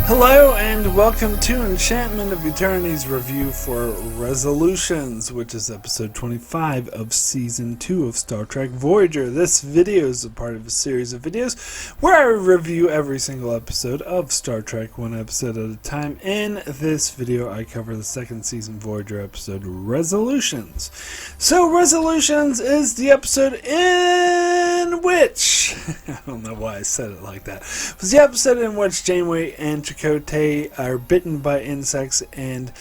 Hello and welcome to Enchantment of Eternity's review for Resolutions, which is episode 25 of season 2 of Star Trek Voyager. This video is a part of a series of videos where I review every single episode of Star Trek, one episode at a time. In this video I cover the second season Voyager episode Resolutions. So Resolutions is the episode in which, I don't know why I said it like that, it was the episode in which Janeway and Chakotay are bitten by insects and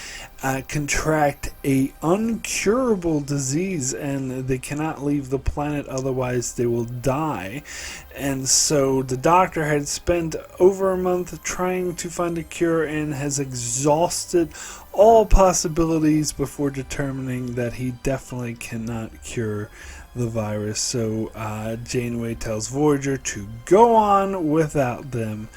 contract a uncurable disease, and they cannot leave the planet, otherwise they will die. And so the doctor had spent over a month trying to find a cure and has exhausted all possibilities before determining that he definitely cannot cure the virus. So Janeway tells Voyager to go on without them,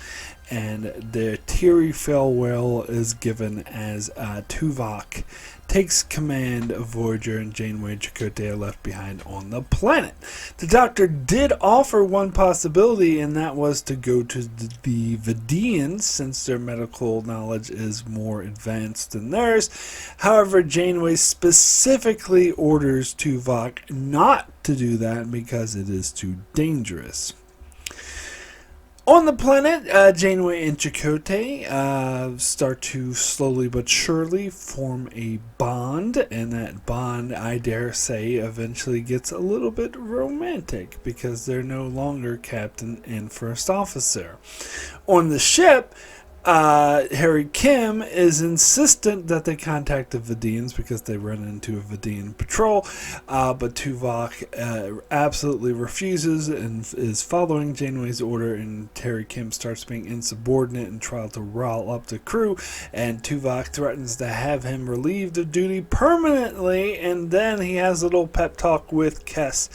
and their teary farewell is given as Tuvok takes command of Voyager, and Janeway and Chakotay are left behind on the planet. The Doctor did offer one possibility, and that was to go to the Vidiians, since their medical knowledge is more advanced than theirs. However, Janeway specifically orders Tuvok not to do that because it is too dangerous. On the planet, Janeway and Chakotay start to slowly but surely form a bond, and that bond, I dare say, eventually gets a little bit romantic because they're no longer captain and first officer. On the ship, Harry Kim is insistent that they contact the Vidiians because they run into a Vidiian patrol, but Tuvok absolutely refuses and is following Janeway's order, and Harry Kim starts being insubordinate and tries to rile up the crew, and Tuvok threatens to have him relieved of duty permanently, and then he has a little pep talk with Kes.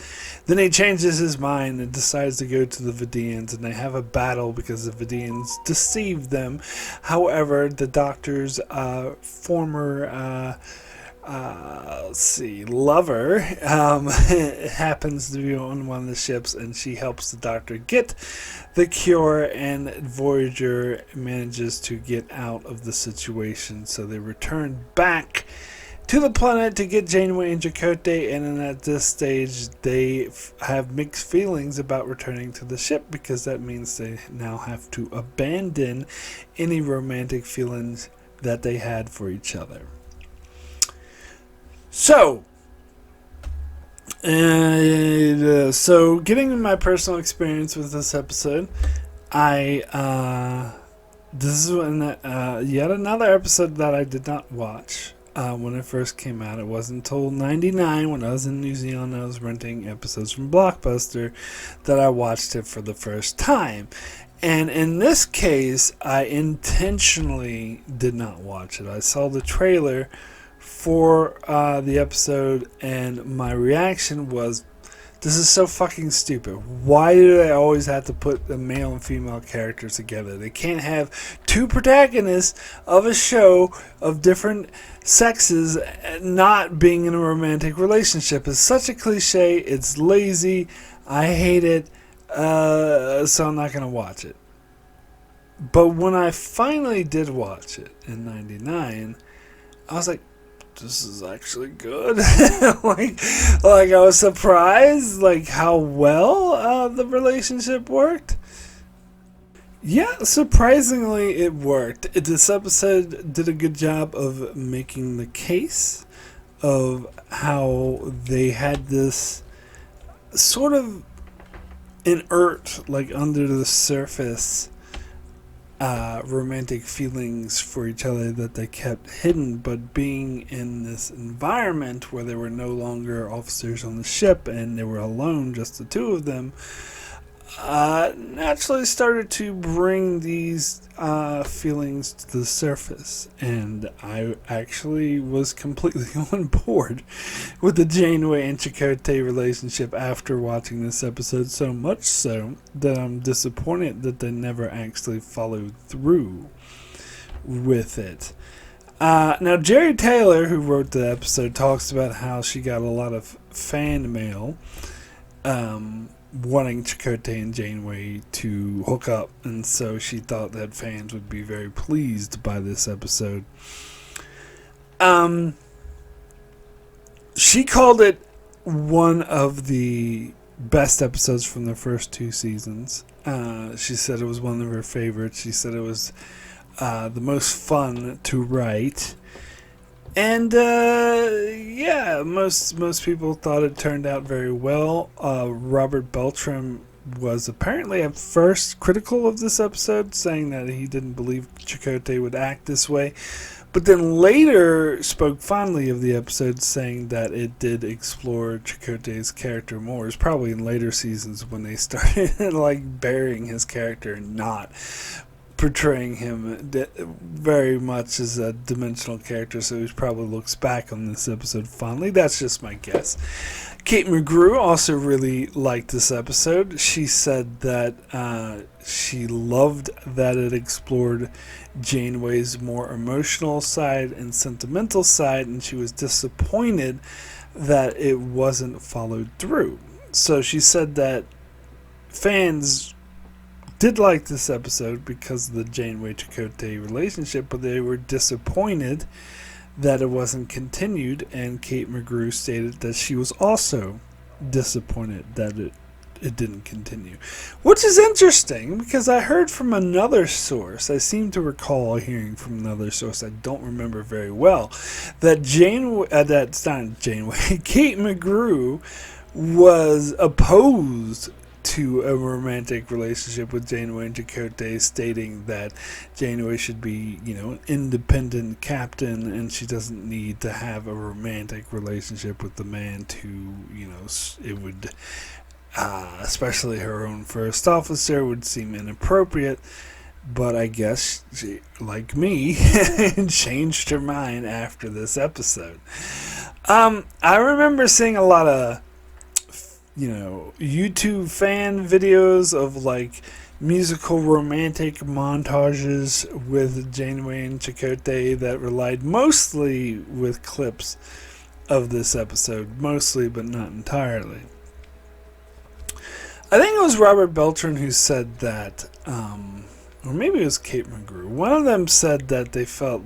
Then he changes his mind and decides to go to the Vidiians, and they have a battle because the Vidiians deceive them. However, the Doctor's former lover happens to be on one of the ships, and she helps the Doctor get the cure, and Voyager manages to get out of the situation. So they return back to the planet to get Janeway and Chakotay, and then at this stage they have mixed feelings about returning to the ship because that means they now have to abandon any romantic feelings that they had for each other. So getting my personal experience with this episode, this is yet another episode that I did not watch when it first came out. It wasn't until '99, when I was in New Zealand, I was renting episodes from Blockbuster, that I watched it for the first time. And in this case, I intentionally did not watch it. I saw the trailer for the episode, and my reaction was, this is so fucking stupid. Why do they always have to put the male and female characters together? They can't have two protagonists of a show of different sexes not being in a romantic relationship. It's such a cliche. It's lazy. I hate it. So I'm not going to watch it. But when I finally did watch it in '99, I was like, this is actually good. like I was surprised like how well the relationship worked. Yeah, surprisingly it worked. This episode did a good job of making the case of how they had this sort of inert, like under the surface, romantic feelings for each other that they kept hidden, but being in this environment where there were no longer officers on the ship and they were alone, just the two of them, naturally started to bring these feelings to the surface, and I actually was completely on board with the Janeway and Chakotay relationship after watching this episode, so much so that I'm disappointed that they never actually followed through with it. Now, Jerry Taylor, who wrote the episode, talks about how she got a lot of fan mail wanting Chakotay and Janeway to hook up, and so she thought that fans would be very pleased by this episode. She called it one of the best episodes from the first 2 seasons. She said it was one of her favorites. She said it was the most fun to write. And yeah, most people thought it turned out very well. Robert Beltran was apparently at first critical of this episode, saying that he didn't believe Chakotay would act this way, but then later spoke fondly of the episode, saying that it did explore Chakotay's character more. It's probably in later seasons when they started like burying his character and not portraying him very much as a dimensional character, so he probably looks back on this episode fondly. That's just my guess. Kate McGrew also really liked this episode. She said that she loved that it explored Janeway's more emotional side and sentimental side, and she was disappointed that it wasn't followed through. So she said that fans did like this episode because of the Janeway-Chakotay relationship, but they were disappointed that it wasn't continued, and Kate McGrew stated that she was also disappointed that it didn't continue. Which is interesting, because I heard from another source, I seem to recall hearing from another source, I don't remember very well, that Kate McGrew was opposed to a romantic relationship with Janeway and Chakotay, stating that Janeway should be, an independent captain, and she doesn't need to have a romantic relationship with the man to, it would, especially her own first officer, would seem inappropriate. But I guess she, like me, changed her mind after this episode. I remember seeing a lot of YouTube fan videos of like musical romantic montages with Janeway and Chakotay that relied mostly with clips of this episode, mostly but not entirely. I think it was Robert Beltran who said that, or maybe it was Kate McGrew. One of them said that they felt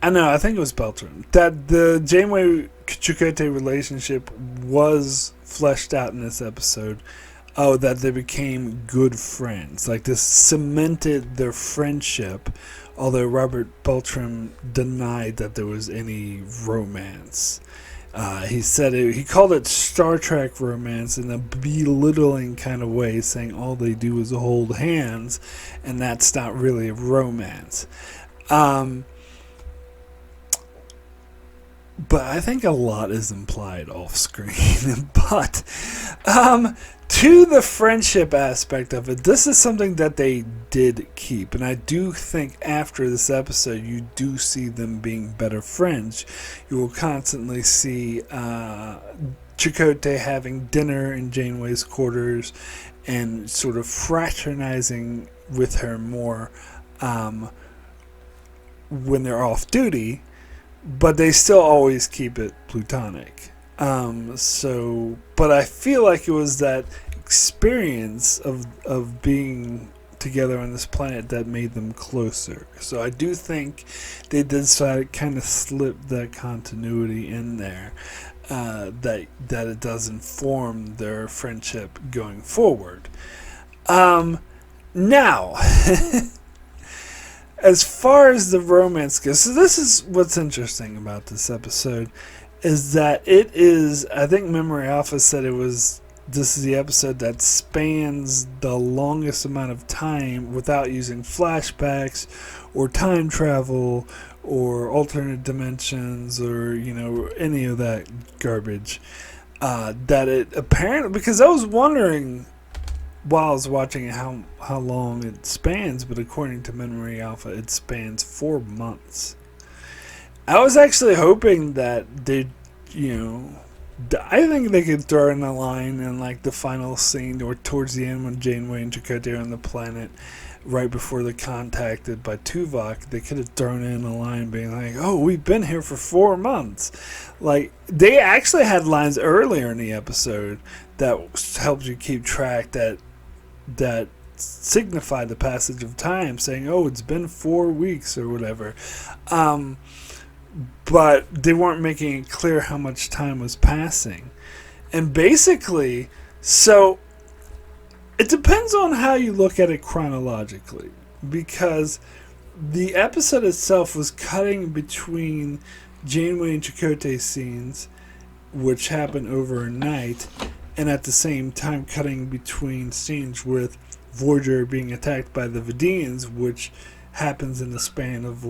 I think it was Beltran, that the Janeway-Chakotay relationship was fleshed out in this episode. Oh, that they became good friends. Like, this cemented their friendship, although Robert Beltran denied that there was any romance. He said he called it Star Trek romance in a belittling kind of way, saying all they do is hold hands, and that's not really a romance. But I think a lot is implied off screen. But to the friendship aspect of it, this is something that they did keep. And I do think after this episode, you do see them being better friends. You will constantly see Chakotay having dinner in Janeway's quarters and sort of fraternizing with her more when they're off duty. But they still always keep it platonic. But I feel like it was that experience of being together on this planet that made them closer. So I do think they did kind of slip that continuity in there, that it does inform their friendship going forward. Now. As far as the romance goes, so this is what's interesting about this episode, is that it is, I think Memory Alpha said this is the episode that spans the longest amount of time without using flashbacks or time travel or alternate dimensions or, any of that garbage. That it apparently, because I was wondering while I was watching how long it spans, but according to Memory Alpha, it spans 4 months. I was actually hoping that they'd, I think they could throw in a line in like the final scene or towards the end when Janeway and Chakotay are on the planet right before they're contacted by Tuvok. They could have thrown in a line being like, oh, we've been here for 4 months. Like, they actually had lines earlier in the episode that helped you keep track that signify the passage of time, saying, oh, it's been 4 weeks or whatever. But they weren't making it clear how much time was passing. And basically, so it depends on how you look at it chronologically, because the episode itself was cutting between Janeway and Chakotay scenes, which happened overnight, and at the same time cutting between scenes with Voyager being attacked by the Vidiians, which happens in the span of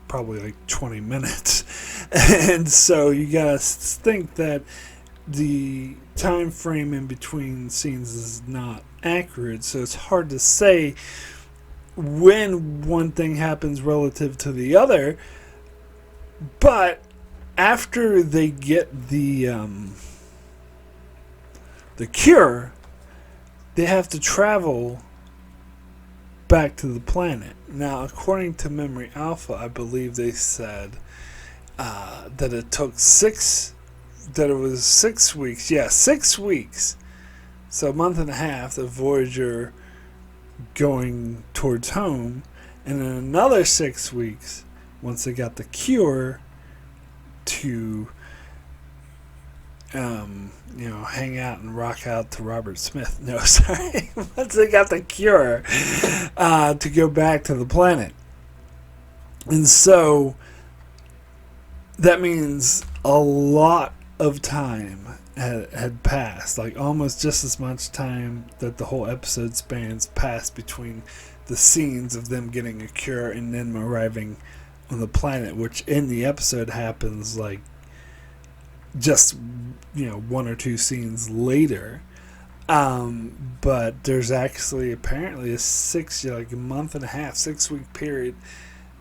probably 20 minutes. And so you gotta think that the time frame in between scenes is not accurate, so it's hard to say when one thing happens relative to the other. But after they get the cure, they have to travel back to the planet. Now, according to Memory Alpha, I believe they said that it took 6 weeks. Yeah, 6 weeks. So a month and a half of Voyager going towards home, and then another 6 weeks once they got the cure to hang out and rock out to Robert Smith. No, sorry. Once they got the cure to go back to the planet. And so that means a lot of time had passed, like almost just as much time that the whole episode spans passed between the scenes of them getting a cure and them arriving on the planet, which in the episode happens like just 1 or 2 scenes later. But there's actually apparently a month and a half, 6-week period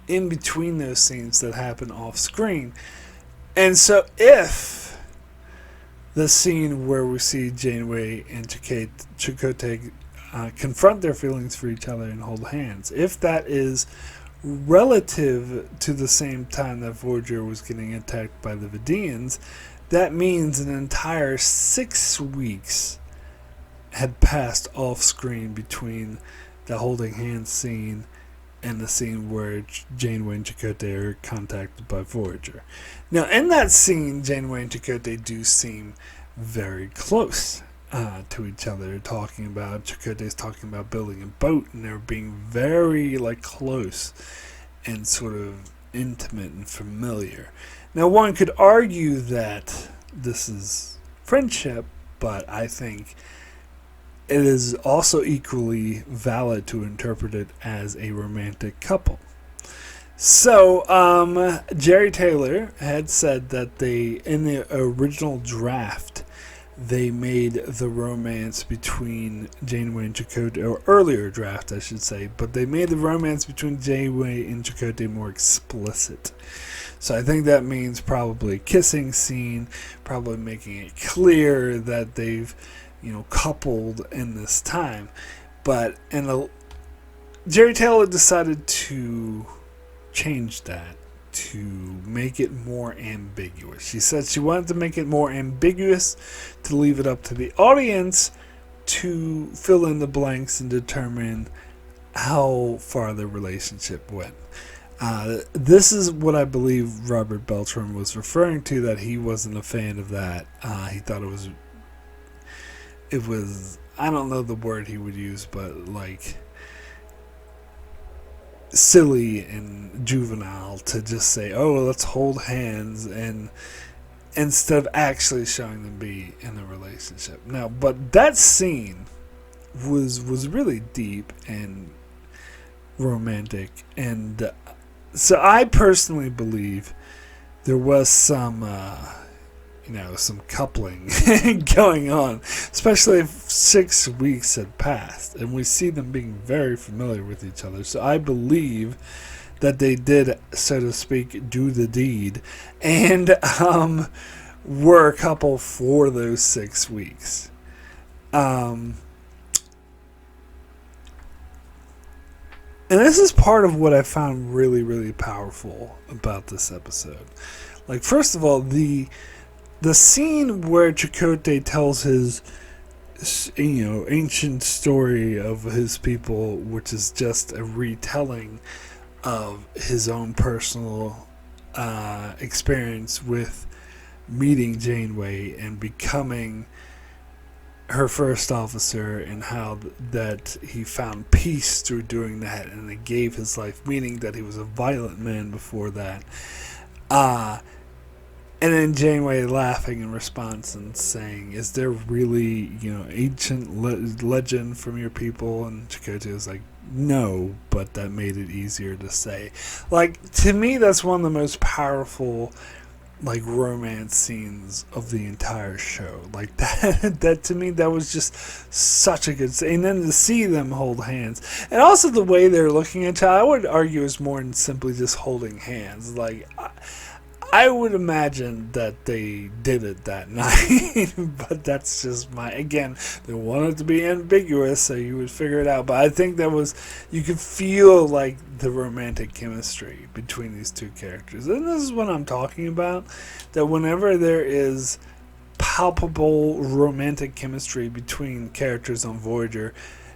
in between those scenes that happen off screen. And so if the scene where we see Janeway and Chakotay confront their feelings for each other and hold hands, if that is relative to the same time that Voyager was getting attacked by the Vidiians, that means an entire 6 weeks had passed off screen between the holding hands scene and the scene where Janeway and Chakotay are contacted by Voyager. Now, in that scene, Janeway and Chakotay do seem very close to each other. Chakotay's talking about building a boat, and they're being very close and sort of intimate and familiar. Now, one could argue that this is friendship, but I think it is also equally valid to interpret it as a romantic couple. So, Jerry Taylor had said that in the original draft, they made the romance between Janeway and Chakotay, or earlier draft, I should say, but they made the romance between Janeway and Chakotay more explicit. So I think that means probably a kissing scene, probably making it clear that they've, coupled in this time. But Jerry Taylor decided to change that to make it more ambiguous. She said she wanted to make it more ambiguous, to leave it up to the audience to fill in the blanks and determine how far the relationship went. This is what I believe Robert Beltran was referring to, that he wasn't a fan of that. He thought it was, I don't know the word he would use, but silly and juvenile to just say, oh, let's hold hands, and instead of actually showing them be in a relationship. Now, but that scene was really deep and romantic, and so I personally believe there was some coupling going on, especially if 6 weeks had passed, and we see them being very familiar with each other. So I believe that they did, so to speak, do the deed, and were a couple for those 6 weeks. And this is part of what I found really, really powerful about this episode. Like, first of all, the scene where Chakotay tells his, ancient story of his people, which is just a retelling of his own personal experience with meeting Janeway and becoming her first officer, and how that he found peace through doing that, and it gave his life meaning, that he was a violent man before that. And then Janeway laughing in response and saying, "Is there really, ancient legend from your people?" And Chakotay was like, "No, but that made it easier to say." Like, to me, that's one of the most powerful, like, romance scenes of the entire show. Like, that to me, that was just such a good scene. And then to see them hold hands, and also the way they're looking at each other, I would argue is more than simply just holding hands. Like, I would imagine that they did it that night, but that's just again, they wanted to be ambiguous, so you would figure it out. But I think you could feel like the romantic chemistry between these two characters. And this is what I'm talking about, that whenever there is palpable romantic chemistry between characters on Voyager,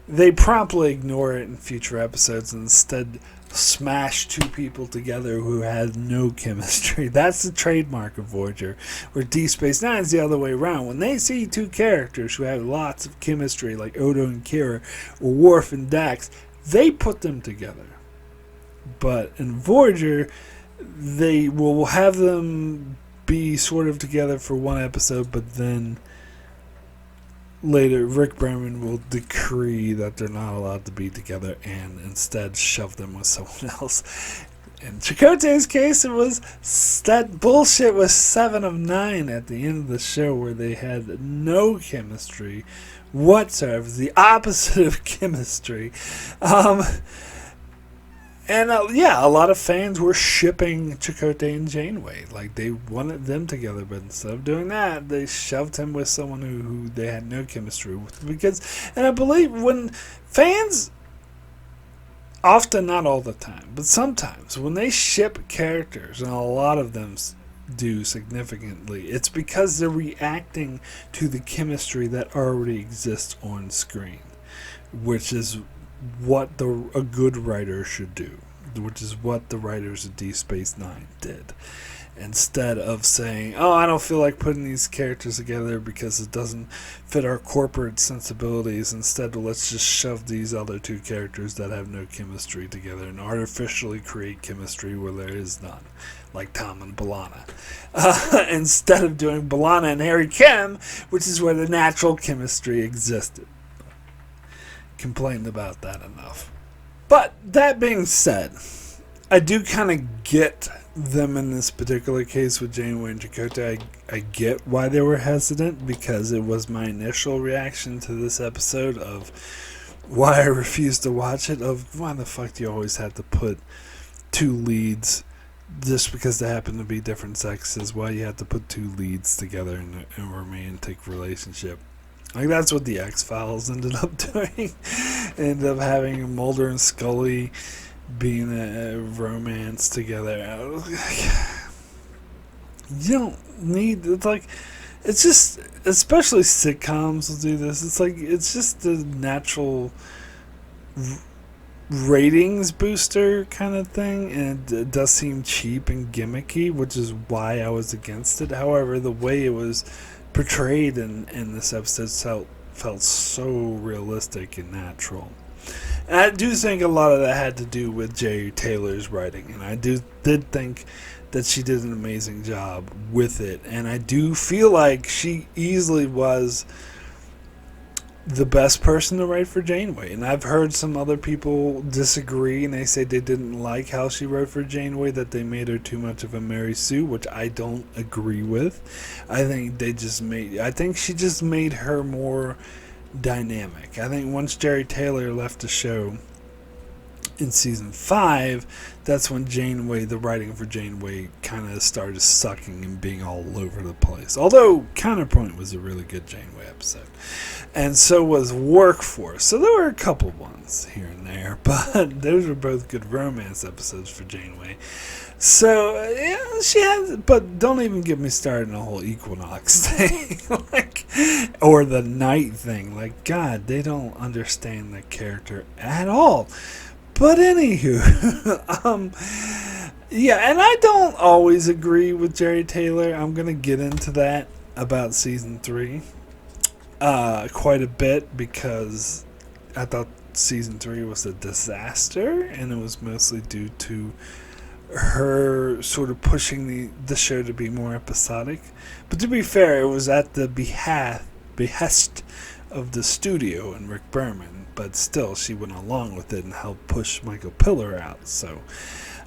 they promptly ignore it in future episodes and instead smash two people together who had no chemistry. That's the trademark of Voyager. Where Deep Space Nine is the other way around. When they see two characters who have lots of chemistry, like Odo and Kira, or Worf and Dax, they put them together. But in Voyager, they will have them be sort of together for one episode, but then later, Rick Berman will decree that they're not allowed to be together and instead shove them with someone else. In Chakotay's case, it was that bullshit was 7 of 9 at the end of the show, where they had no chemistry whatsoever. The opposite of chemistry. And a lot of fans were shipping Chakotay and Janeway. Like, they wanted them together, but instead of doing that, they shoved him with someone who they had no chemistry with. And I believe when fans, often, not all the time, but sometimes, when they ship characters, and a lot of them do significantly, it's because they're reacting to the chemistry that already exists on screen, which is what a good writer should do, which is what the writers of Deep Space Nine did. Instead of saying, "Oh, I don't feel like putting these characters together because it doesn't fit our corporate sensibilities," instead, let's just shove these other two characters that have no chemistry together and artificially create chemistry where there is none, like Tom and B'Elanna. Instead of doing B'Elanna and Harry Kim, which is where the natural chemistry existed. Complained about that enough. But that being said, I do kind of get them in this particular case with Janeway and Chakotay. I get why they were hesitant, because it was my initial reaction to this episode of why I refused to watch it, of why the fuck do you always have to put two leads just because they happen to be different sexes, why you have to put two leads together in a romantic relationship. Like, that's what the X-Files ended up doing. Ended up having Mulder and Scully being a romance together. You don't need, it's just, especially sitcoms will do this. It's just the natural ratings booster kind of thing, and it does seem cheap and gimmicky, which is why I was against it. However, the way it was portrayed in this episode felt so realistic and natural. And I do think a lot of that had to do with Jeri Taylor's writing, and I did think that she did an amazing job with it, and I do feel like she easily was the best person to write for Janeway. And I've heard some other people disagree, and they say they didn't like how she wrote for Janeway, that they made her too much of a Mary Sue, which I don't agree with. I think she just made her more dynamic. I think once Jeri Taylor left the show, in season 5, that's when Janeway, the writing for Janeway, kind of started sucking and being all over the place. Although Counterpoint was a really good Janeway episode, and so was Workforce. So there were a couple ones here and there, but those were both good romance episodes for Janeway. So yeah, she has, but don't even get me started on the whole Equinox thing, like, or the night thing. Like, God, they don't understand the character at all. But anywho, yeah, and I don't always agree with Jerry Taylor. I'm gonna get into that about season 3 quite a bit, because I thought season 3 was a disaster, and it was mostly due to her sort of pushing the show to be more episodic. But to be fair, it was at the behest of the studio and Rick Berman, but still she went along with it and helped push Michael Piller out. So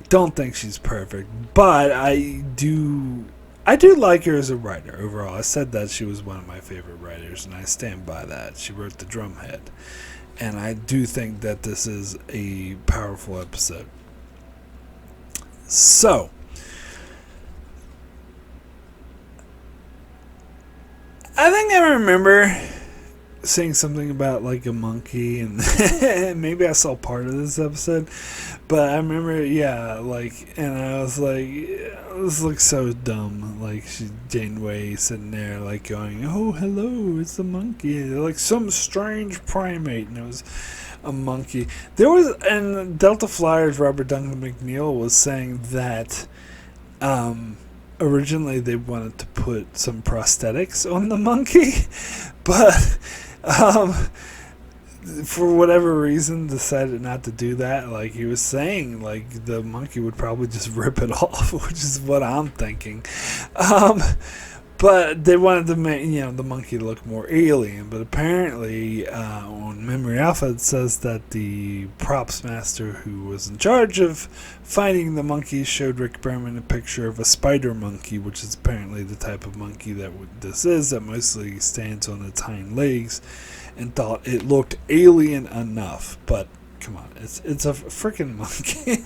don't think she's perfect, but I do like her as a writer overall. I said that she was one of my favorite writers, and I stand by that. She wrote The Drumhead, and I do think that this is a powerful episode. So, I think I remember saying something about like a monkey, and maybe I saw part of this episode, but I remember, yeah, like, and I was like, this looks so dumb. Like, Janeway sitting there, like, going, "Oh, hello, it's a monkey," like some strange primate, and it was a monkey. There was, and Delta Flyers Robert Duncan McNeil was saying that originally they wanted to put some prosthetics on the monkey, but for whatever reason decided not to do that. Like, he was saying, like, the monkey would probably just rip it off, which is what I'm thinking. But they wanted to make, the monkey look more alien. But apparently, on Memory Alpha, it says that the props master who was in charge of finding the monkey showed Rick Berman a picture of a spider monkey, which is apparently the type of monkey that this is, that mostly stands on its hind legs, and thought it looked alien enough. But come on, it's a freaking monkey.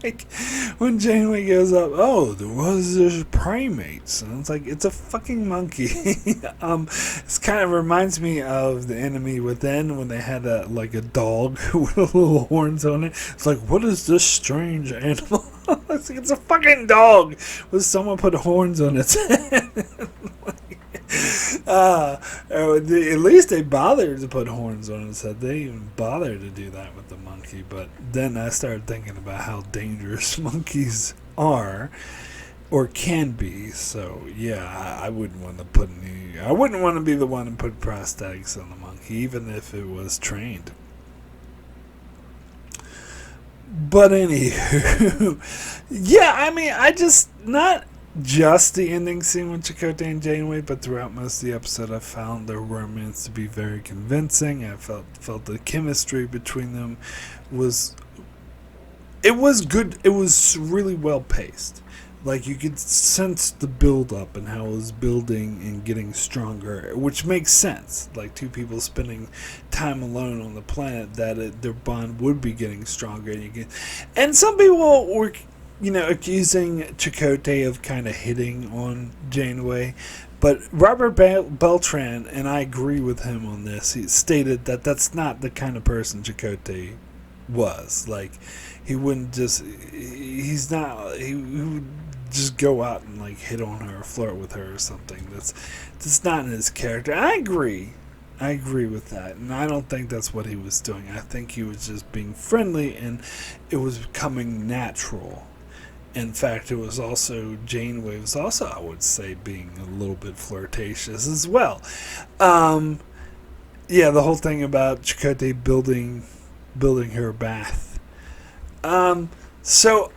Like, when Janeway goes up, oh, there was this primates, and it's like, it's a fucking monkey. This kind of reminds me of The Enemy Within, when they had a dog with little horns on it. It's like, what is this strange animal? It's like, it's a fucking dog with someone put horns on its head. At least they bothered to put horns on its head. They even bothered to do that with the monkey. But then I started thinking about how dangerous monkeys are, or can be. So yeah, I wouldn't want to put I wouldn't want to be the one to put prosthetics on the monkey, even if it was trained. But anywho, yeah, I mean, I just, not just the ending scene with Chakotay and Janeway, but throughout most of the episode, I found their romance to be very convincing. I felt the chemistry between them was good. It was really well paced. Like, you could sense the build up and how it was building and getting stronger, which makes sense. Like, two people spending time alone on the planet, that their bond would be getting stronger. And some people were, accusing Chakotay of kind of hitting on Janeway. But Robert Beltran, and I agree with him on this, he stated that that's not the kind of person Chakotay was. Like, he wouldn't just, he would just go out and like hit on her or flirt with her or something. That's not in his character. I agree with that, and I don't think that's what he was doing. I think he was just being friendly, and it was becoming natural. In fact, it was also, Janeway was also, I would say, being a little bit flirtatious as well. Yeah, the whole thing about Chakotay building her bath. So,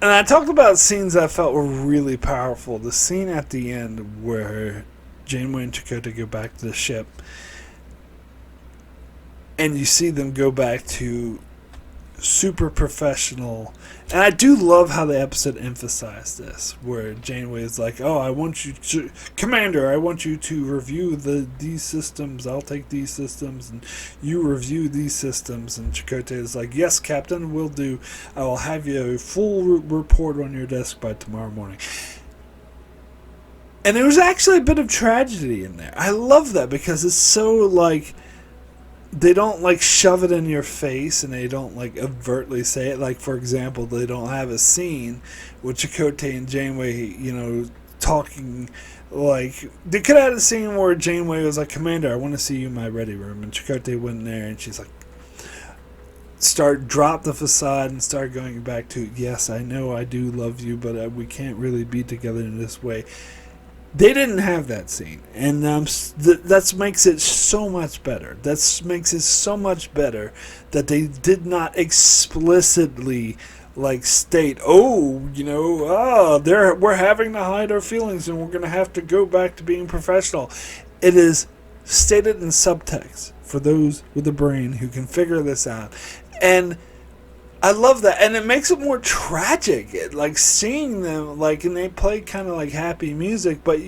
and I talked about scenes I felt were really powerful. The scene at the end where Janeway and Chakotay go back to the ship, and you see them go back to super professional. And I do love how the episode emphasized this, where Janeway is like, "Oh, I want you to, Commander, I want you to review these systems. I'll take these systems, and you review these systems." And Chakotay is like, "Yes, Captain, will do. I will have you a full report on your desk by tomorrow morning." And there was actually a bit of tragedy in there. I love that because it's so like, they don't like shove it in your face, and they don't like overtly say it. Like, for example, they don't have a scene with Chakotay and Janeway, talking. Like, they could have had a scene where Janeway was like, "Commander, I want to see you in my ready room," and Chakotay went in there, and she's like, drop the facade and start going back to, "Yes, I know I do love you, but we can't really be together in this way." They didn't have that scene, and that makes it so much better. That makes it so much better that they did not explicitly like state, we're having to hide our feelings and we're going to have to go back to being professional. It is stated in subtext for those with a brain who can figure this out, and I love that, and it makes it more tragic, like seeing them, like, and they play kind of like happy music, but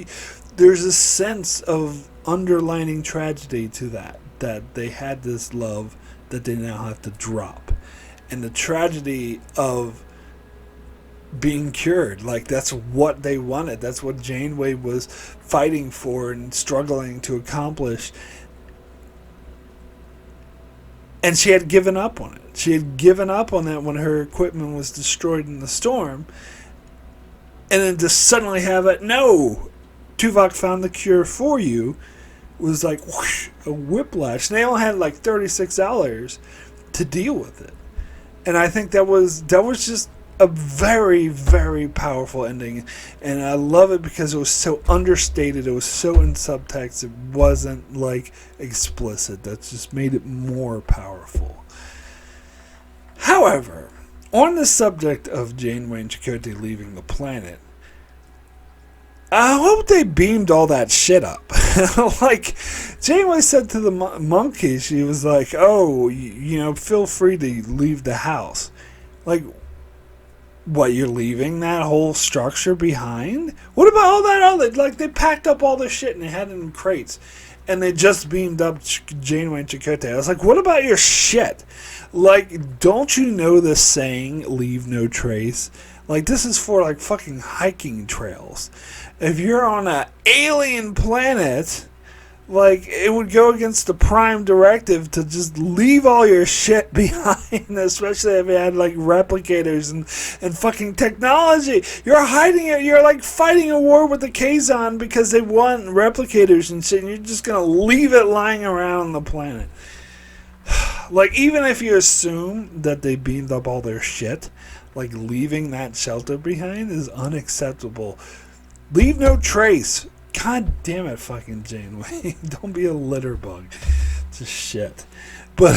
there's a sense of underlining tragedy to that they had this love that they now have to drop, and the tragedy of being cured. Like, that's what they wanted. That's what Janeway was fighting for and struggling to accomplish. And she had given up on it. She had given up on that when her equipment was destroyed in the storm. And then to suddenly have it, "No, Tuvok found the cure for you," was like whoosh, a whiplash. And they only had like $36 to deal with it. And I think that was just a very, very powerful ending. And I love it because it was so understated. It was so in subtext. It wasn't like explicit. That just made it more powerful. However, on the subject of Janeway and Chakotay leaving the planet, I hope they beamed all that shit up. Like, Janeway said to the monkey, she was like, "Oh, feel free to leave the house." Like, what, you're leaving that whole structure behind? What about all that other, like, they packed up all this shit and they had it in crates, and they just beamed up Janeway and Chakotay. I was like, what about your shit? Like, don't you know the saying, "Leave no trace"? Like, this is for, like, fucking hiking trails. If you're on an alien planet, like, it would go against the prime directive to just leave all your shit behind, especially if you had, like, replicators and fucking technology. You're hiding it. You're, like, fighting a war with the Kazon because they want replicators and shit, and you're just gonna leave it lying around the planet. Like, even if you assume that they beamed up all their shit, like, leaving that shelter behind is unacceptable. Leave no trace. God damn it, fucking Janeway. Don't be a litter bug. Just shit. But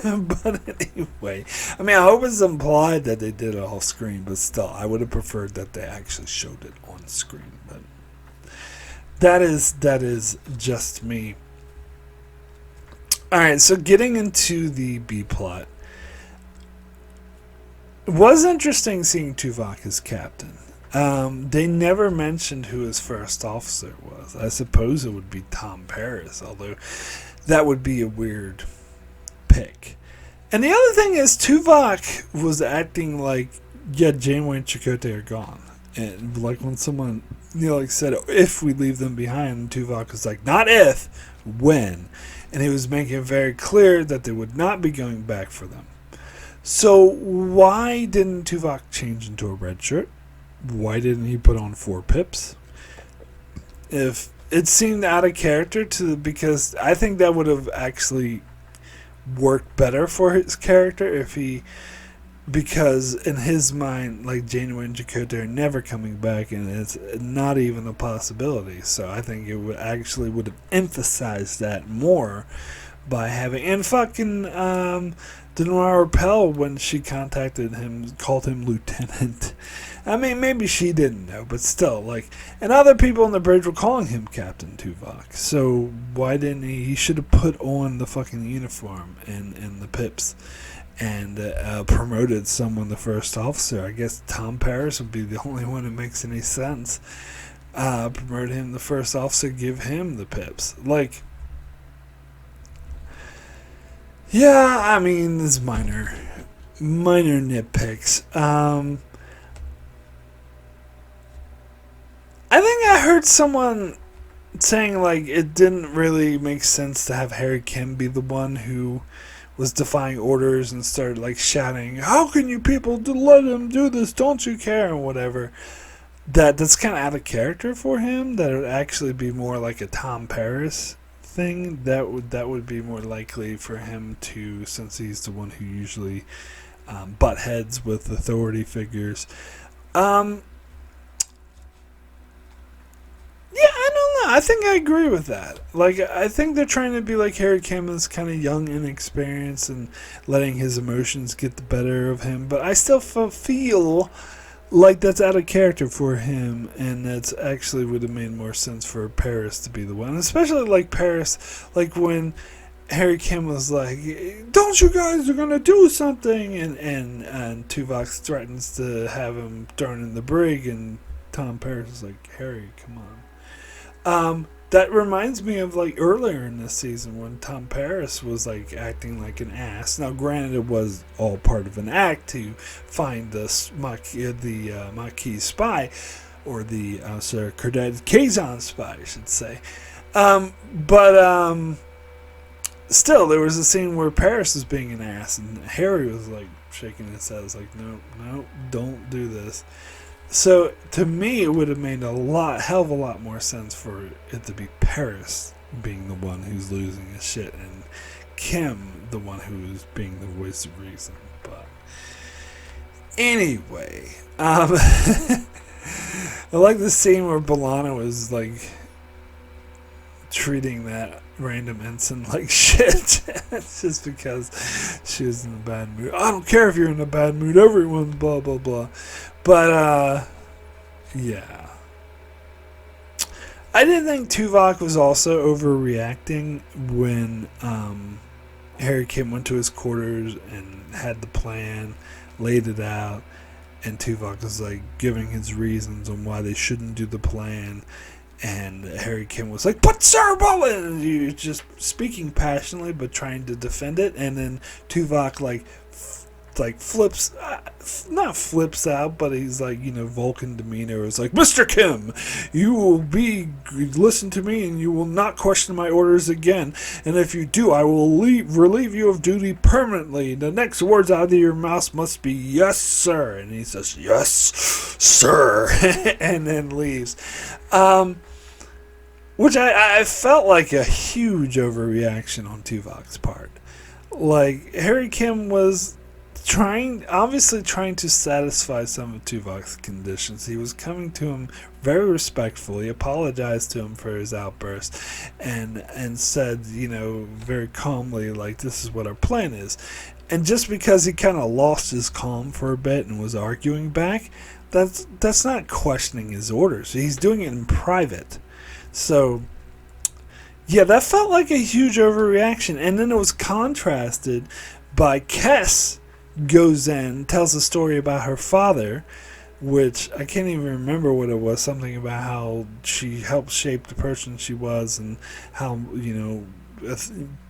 anyway, I mean, I hope it's implied that they did it off screen, but still, I would have preferred that they actually showed it on screen. But that is just me. Alright, so getting into the B plot. It was interesting seeing Tuvok as captain. They never mentioned who his first officer was. I suppose it would be Tom Paris, although that would be a weird pick. And the other thing is, Tuvok was acting like, yeah, Janeway and Chakotay are gone. And like when someone said, "If we leave them behind," Tuvok was like, "Not if, when." And he was making it very clear that they would not be going back for them. So why didn't Tuvok change into a red shirt? Why didn't he put on 4 pips? If it seemed out of character because I think that would have actually worked better for his character because in his mind, like, Janeway and Chakotay are never coming back, and it's not even a possibility. So I think it would have emphasized that more by having, and fucking didn't want to repel when she contacted him, called him Lieutenant. I mean, maybe she didn't know, but still, like, and other people on the bridge were calling him Captain Tuvok. So why didn't he? He should have put on the fucking uniform and the pips and promoted someone to first officer. I guess Tom Paris would be the only one who makes any sense. Promote him to first officer, give him the pips. Like, yeah, I mean, it's minor nitpicks. I think I heard someone saying, like, it didn't really make sense to have Harry Kim be the one who was defying orders and started, like, shouting, "How can you people let him do this? Don't you care?" and whatever. That's kind of out of character for him. That would actually be more like a Tom Paris thing. That would be more likely for him to, since he's the one who usually butt heads with authority figures. Yeah, I don't know. I think I agree with that. Like, I think they're trying to be like Harry Kim is kind of young and inexperienced and letting his emotions get the better of him. But I still feel like that's out of character for him, and that's actually would have made more sense for Paris to be the one. Especially like Paris, like when Harry Kim was like, "Don't you guys are gonna do something?" and Tuvok threatens to have him thrown in the brig, and Tom Paris is like, "Harry, come on." That reminds me of like earlier in this season when Tom Paris was like acting like an ass. Now, granted, it was all part of an act to find the Maquis spy, or the Sir Cadet Kazon spy, I should say. But still, there was a scene where Paris was being an ass, and Harry was like shaking his head, was like, "No, don't do this." So, to me, it would have made hell of a lot more sense for it to be Paris being the one who's losing his shit and Kim the one who's being the voice of reason. But, anyway, I like the scene where B'Elanna was, like, treating that random ensign like shit. It's just because she was in a bad mood. I don't care if you're in a bad mood, everyone's blah, blah, blah. But, yeah. I didn't think Tuvok was also overreacting when Harry Kim went to his quarters and had the plan, laid it out, and Tuvok was like giving his reasons on why they shouldn't do the plan. And Harry Kim was like, "But sir, and you're just speaking passionately but trying to defend it." And then Tuvok flips, not flips out, but he's like, Vulcan demeanor is like, "Mr. Kim, you will listen to me and you will not question my orders again. And if you do, I will relieve you of duty permanently. The next words out of your mouth must be 'Yes, sir.'" And he says, "Yes, sir," and then leaves. Which I felt like a huge overreaction on Tuvok's part. Like, Harry Kim was obviously trying to satisfy some of Tuvok's conditions. He was coming to him very respectfully, apologized to him for his outburst, and said, very calmly, like, "This is what our plan is." And just because he kind of lost his calm for a bit and was arguing back, that's not questioning his orders. He's doing it in private. So, yeah, that felt like a huge overreaction. And then it was contrasted by Kes goes in, tells a story about her father, which I can't even remember what it was. Something about how she helped shape the person she was and how,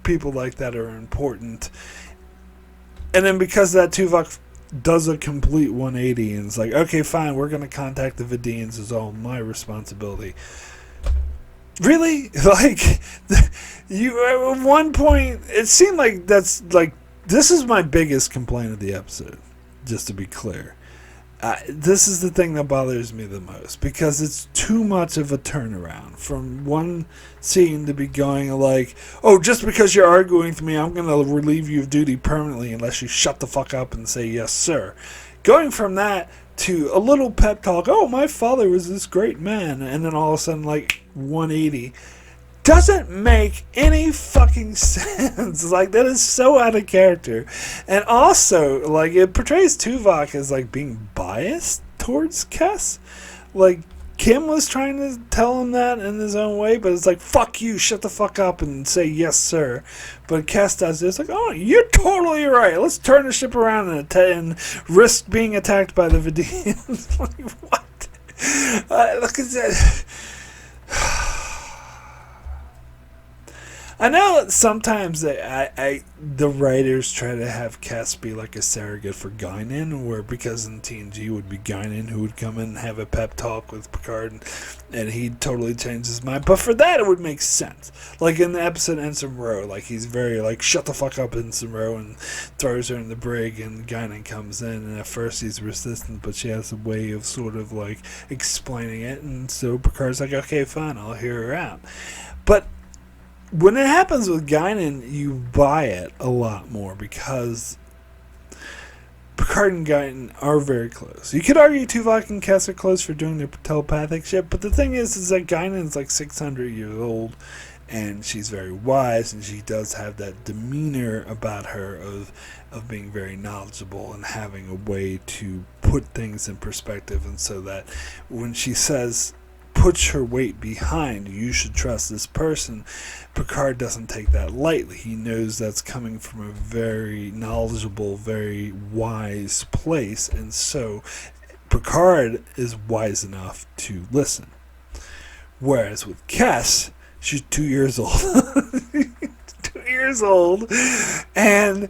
people like that are important. And then because of that, Tuvok does a complete 180 and is like, "Okay, fine, we're going to contact the Vidiians. It's all my responsibility." Really? Like, at one point, it seemed like this is my biggest complaint of the episode, just to be clear. This is the thing that bothers me the most, because it's too much of a turnaround from one scene to be going like, "Oh, just because you're arguing with me, I'm going to relieve you of duty permanently unless you shut the fuck up and say 'Yes, sir.'" Going from that to a little pep talk, "Oh, my father was this great man," and then all of a sudden, like, 180. doesn't make any fucking sense. Like, that is so out of character. And also, like, it portrays Tuvok as, like, being biased towards Kes. Like, Kim was trying to tell him that in his own way, but it's like, fuck you, shut the fuck up and say yes, sir. But Kes does it. It's like, oh, you're totally right. Let's turn the ship around and risk being attacked by the Vidiians. Like, what? Look at that. I know sometimes the writers try to have Kes be like a surrogate for Guinan, where because in TNG would be Guinan who would come in and have a pep talk with Picard, and he'd totally change his mind. But for that, it would make sense. Like in the episode Ensign Rowe, like he's very like, shut the fuck up, Ensign Rowe, and throws her in the brig, and Guinan comes in, and at first he's resistant, but she has a way of sort of like explaining it, and so Picard's like, okay, fine, I'll hear her out. But when it happens with Guinan, you buy it a lot more because Picard and Guinan are very close. You could argue Tuvok and Kes are close for doing their telepathic shit, but the thing is that Guinan's like 600 years old, and she's very wise, and she does have that demeanor about her of being very knowledgeable and having a way to put things in perspective, and so that when she says, puts her weight behind, you should trust this person, Picard doesn't take that lightly. He knows that's coming from a very knowledgeable, very wise place, and so Picard is wise enough to listen. Whereas with Kes, she's 2 years old. 2 years old, and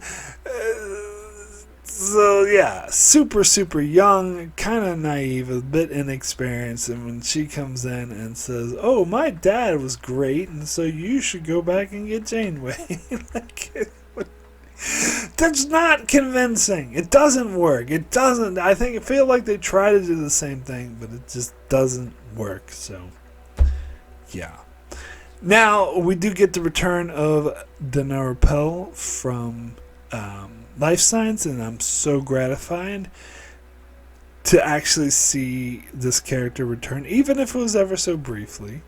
so yeah, super young, kind of naive, a bit inexperienced, and when she comes in and says, oh, my dad was great, and so you should go back and get Janeway. Like, that's not convincing. It doesn't work. It doesn't. I feel like they try to do the same thing, but it just doesn't work. So yeah. Now we do get the return of Danara Pell from Life Science, and I'm so gratified to actually see this character return, even if it was ever so briefly.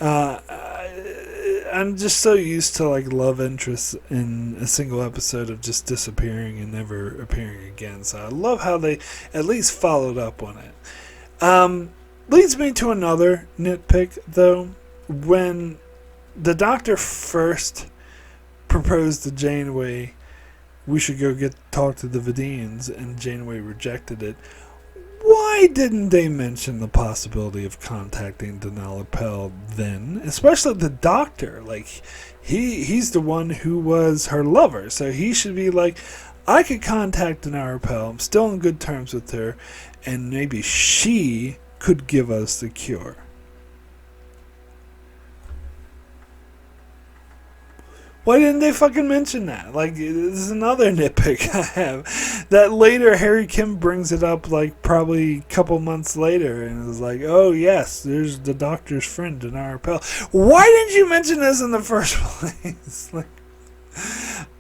I'm just so used to like love interests in a single episode of just disappearing and never appearing again, so I love how they at least followed up on it. Leads me to another nitpick, though. When the Doctor first proposed to Janeway we should go talk to the Vidiians, and Janeway rejected it, why didn't they mention the possibility of contacting Danara Pell then? Especially the Doctor. Like, he's the one who was her lover, so he should be like, I could contact Danara Pell, I'm still in good terms with her, and maybe she could give us the cure. Why didn't they fucking mention that? Like, this is another nitpick I have. That later Harry Kim brings it up, like, probably a couple months later, and is like, oh, yes, there's the Doctor's friend, Danara Pell. Why didn't you mention this in the first place? Like,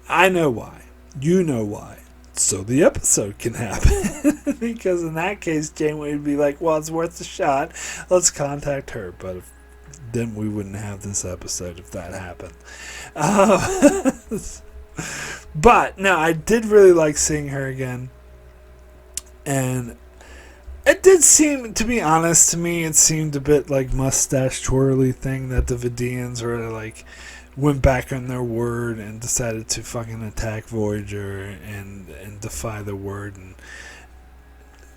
I know why. You know why. So the episode can happen. Because in that case, Janeway would be like, well, it's worth a shot. Let's contact her. But then we wouldn't have this episode if that happened. But no, I did really like seeing her again, and it did seem, to be honest, to me it seemed a bit like mustache twirly thing that the Vidiians were like went back on their word and decided to fucking attack Voyager and defy the word, and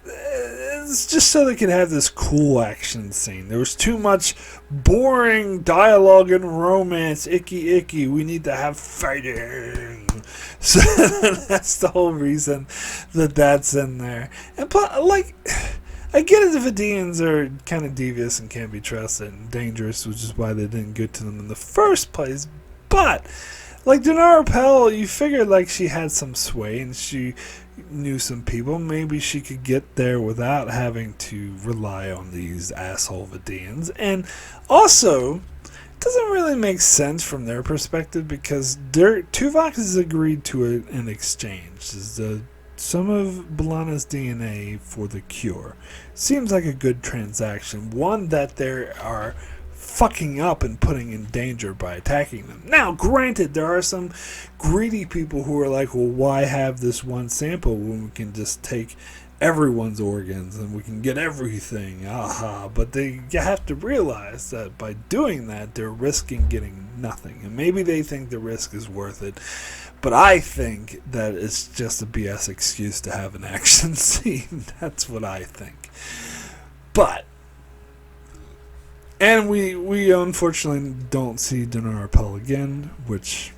it's just so they could have this cool action scene. There was too much boring dialogue and romance. Icky. We need to have fighting. So that's the whole reason that's in there. And like, I get it, the Vidiians are kind of devious and can't be trusted and dangerous, which is why they didn't get to them in the first place. But like Danara Pell, you figured like she had some sway and she knew some people. Maybe she could get there without having to rely on these asshole Vidiians. And also, it doesn't really make sense from their perspective because Tuvok has agreed to an exchange. Some of B'Elanna's DNA for the cure. Seems like a good transaction. One that there are fucking up and putting in danger by attacking them. Now, granted, there are some greedy people who are like, well, why have this one sample when we can just take everyone's organs and we can get everything? Aha. But they have to realize that by doing that, they're risking getting nothing. And maybe they think the risk is worth it. But I think that it's just a BS excuse to have an action scene. That's what I think. But, and we unfortunately don't see Dinar Appel again, which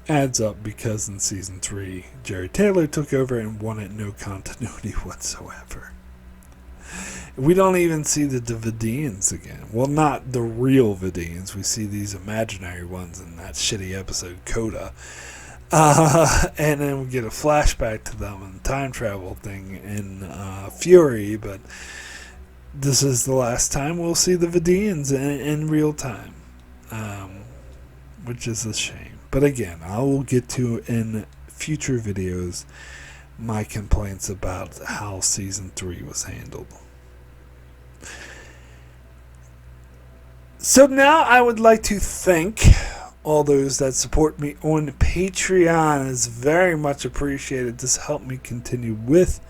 adds up because in season 3, Jerry Taylor took over and wanted no continuity whatsoever. We don't even see the Vidiians again. Well, not the real Vidiians. We see these imaginary ones in that shitty episode Coda. And then we get a flashback to them and time travel thing in Fury, but this is the last time we'll see the Vidiians in real time, which is a shame. But again, I will get to in future videos my complaints about how season 3 was handled. So now I would like to thank all those that support me on Patreon. Is very much appreciated. This helped me continue with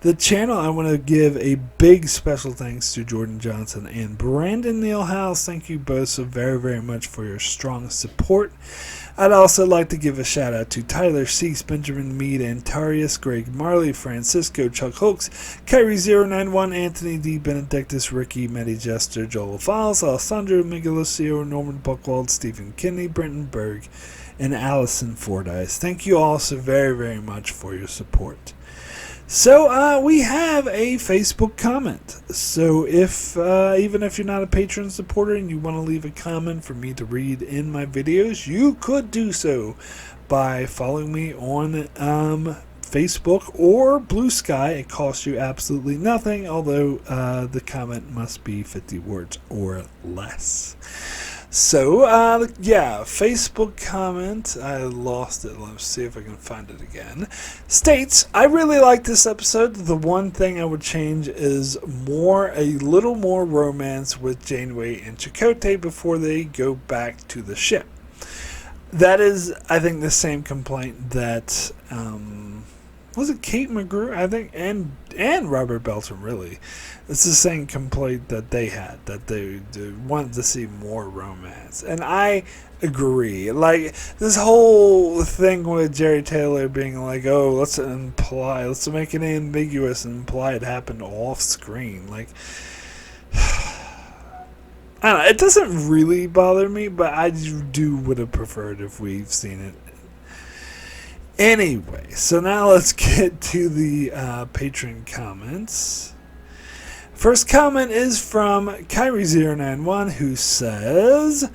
the channel. I want to give a big special thanks to Jordan Johnson and Brandon Neal House. Thank you both so very, very much for your strong support. I'd also like to give a shout out to Tyler Cease, Benjamin Mead, Antarius, Greg Marley, Francisco, Chuck Hooks, Kyrie091, Anthony D. Benedictus, Ricky, Medi Jester, Joel Files, Alessandro Miguelosio, Norman Buckwald, Stephen Kinney, Brenton Berg, and Allison Fordyce. Thank you all so very, very much for your support. So we have a Facebook comment. So if even if you're not a Patreon supporter and you want to leave a comment for me to read in my videos, you could do so by following me on Facebook or Blue Sky. It costs you absolutely nothing, although the comment must be 50 words or less. So, yeah, Facebook comment, I lost it, let's see if I can find it again, states, I really like this episode. The one thing I would change is a little more romance with Janeway and Chakotay before they go back to the ship. That is, I think, the same complaint that, was it Kate McGrew, I think, and Robert Beltran, really. It's the same complaint that they had, that they wanted to see more romance. And I agree. Like, this whole thing with Jerry Taylor being like, oh, let's make it ambiguous and imply it happened off screen. Like, I don't know, it doesn't really bother me, but I would have preferred if we've seen it. Anyway, so now let's get to the Patreon comments. First comment is from Kyrie091, who says,